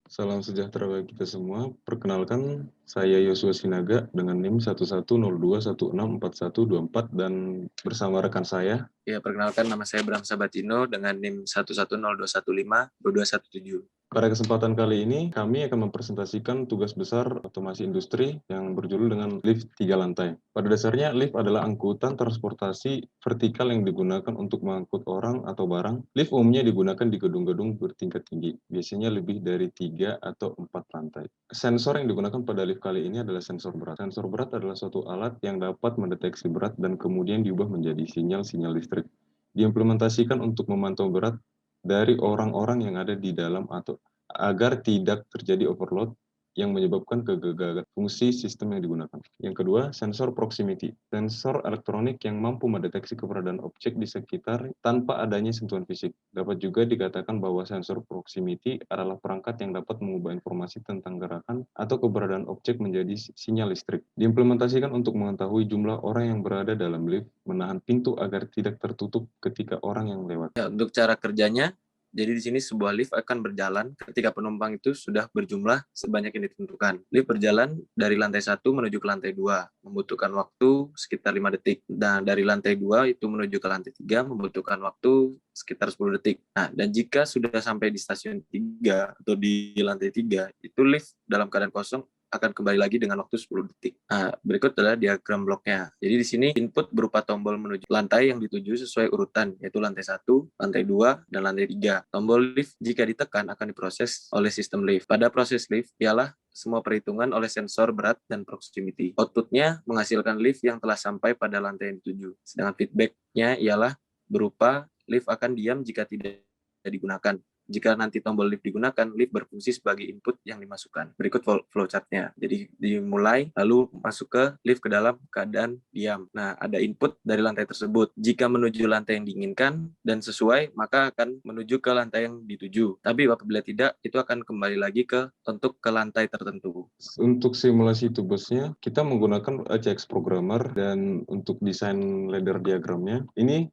Salam sejahtera bagi kita semua. Perkenalkan, saya Yosua Sinaga dengan NIM 1102164124 dan bersama rekan saya. Ya, perkenalkan nama saya Bram Sabatino dengan NIM 1102152217. Pada kesempatan kali ini, kami akan mempresentasikan tugas besar otomasi industri yang berjudul dengan lift 3 lantai. Pada dasarnya, lift adalah angkutan transportasi vertikal yang digunakan untuk mengangkut orang atau barang. Lift umumnya digunakan di gedung-gedung bertingkat tinggi, biasanya lebih dari 3 atau 4 lantai. Sensor yang digunakan pada lift kali ini adalah sensor berat. Sensor berat adalah suatu alat yang dapat mendeteksi berat dan kemudian diubah menjadi sinyal-sinyal listrik. Diimplementasikan untuk memantau berat dari orang-orang yang ada di dalam atau agar tidak terjadi overload yang menyebabkan kegagalan fungsi sistem yang digunakan. Yang kedua, sensor proximity. Sensor elektronik yang mampu mendeteksi keberadaan objek di sekitar tanpa adanya sentuhan fisik. Dapat juga dikatakan bahwa sensor proximity adalah perangkat yang dapat mengubah informasi tentang gerakan atau keberadaan objek menjadi sinyal listrik. Diimplementasikan untuk mengetahui jumlah orang yang berada dalam lift, menahan pintu agar tidak tertutup ketika orang yang lewat. Ya, untuk cara kerjanya, jadi di sini sebuah lift akan berjalan ketika penumpang itu sudah berjumlah sebanyak yang ditentukan. Lift berjalan dari lantai 1 menuju ke lantai 2, membutuhkan waktu sekitar 5 detik. Dan dari lantai 2 itu menuju ke lantai 3 membutuhkan waktu sekitar 10 detik. Nah, dan jika sudah sampai di stasiun 3 atau di lantai 3, itu lift dalam keadaan kosong akan kembali lagi dengan waktu 10 detik. Nah, berikut adalah diagram bloknya. Jadi di sini input berupa tombol menuju lantai yang dituju sesuai urutan, yaitu lantai 1, lantai 2, dan lantai 3. Tombol lift jika ditekan akan diproses oleh sistem lift. Pada proses lift ialah semua perhitungan oleh sensor berat dan proximity. Outputnya menghasilkan lift yang telah sampai pada lantai yang dituju. Sedangkan feedbacknya ialah berupa lift akan diam jika tidak digunakan. Jika nanti tombol lift digunakan, lift berfungsi sebagai input yang dimasukkan. Berikut flowchart-nya. Jadi dimulai, lalu masuk ke lift ke dalam keadaan diam. Nah, ada input dari lantai tersebut. Jika menuju lantai yang diinginkan dan sesuai, maka akan menuju ke lantai yang dituju. Tapi apabila tidak, itu akan kembali lagi untuk ke lantai tertentu. Untuk simulasi tubusnya, kita menggunakan ACX Programmer dan untuk desain ladder diagramnya, ini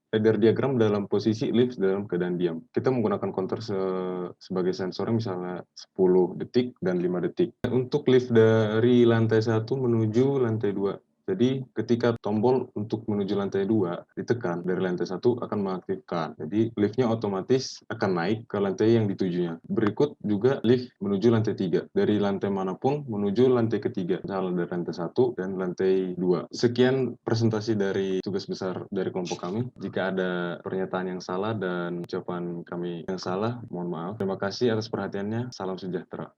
ladder diagram dalam posisi lift dalam keadaan diam. Kita menggunakan counter sebagai sensornya misalnya 10 detik dan 5 detik. Untuk lift dari lantai 1 menuju lantai 2. Jadi ketika tombol untuk menuju lantai 2 ditekan dari lantai 1 akan mengaktifkan. Jadi liftnya otomatis akan naik ke lantai yang ditujunya. Berikut juga lift menuju lantai 3. Dari lantai manapun menuju lantai ketiga. Misalnya dari lantai 1 dan lantai 2. Sekian presentasi dari tugas besar dari kelompok kami. Jika ada pernyataan yang salah dan ucapan kami yang salah, mohon maaf. Terima kasih atas perhatiannya. Salam sejahtera.